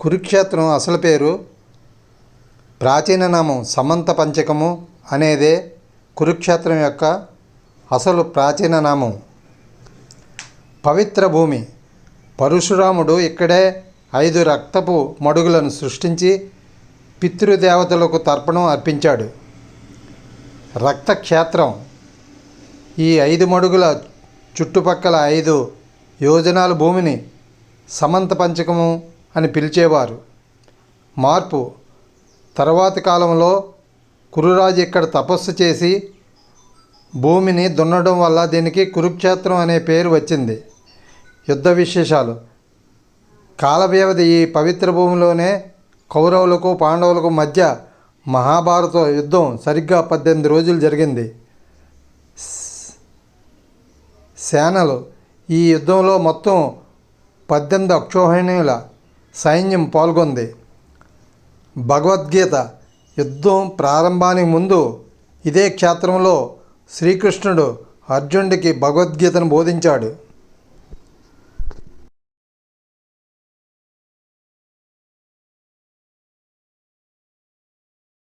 కురుక్షేత్రం అసలు పేరు ప్రాచీన నామం సమంత పంచకము అనేదే కురుక్షేత్రం యొక్క అసలు ప్రాచీన నామం. పవిత్ర భూమి. పరశురాముడు ఇక్కడే 5 రక్తపు మడుగులను సృష్టించి పితృదేవతలకు తర్పణం అర్పించాడు. రక్తక్షేత్రం. ఈ 5 మడుగుల చుట్టుపక్కల 5 యోజనాల భూమిని సమంత పంచకము అని పిలిచేవారు. మార్పు. తర్వాతి కాలంలో కురురాజు ఇక్కడ తపస్సు చేసి భూమిని దున్నడం వల్ల దీనికి కురుక్షేత్రం అనే పేరు వచ్చింది. యుద్ధ విశేషాలు. కాల వ్యవధి. ఈ పవిత్ర భూమిలోనే కౌరవులకు పాండవులకు మధ్య మహాభారత యుద్ధం సరిగ్గా 18 రోజులు జరిగింది. సేనలు. ఈ యుద్ధంలో మొత్తం 18 అక్షోహిణీల సైన్యం పాల్గొంది. భగవద్గీత. యుద్ధం ప్రారంభానికి ముందు ఇదే క్షేత్రంలో శ్రీకృష్ణుడు అర్జునుడికి భగవద్గీతను బోధించాడు.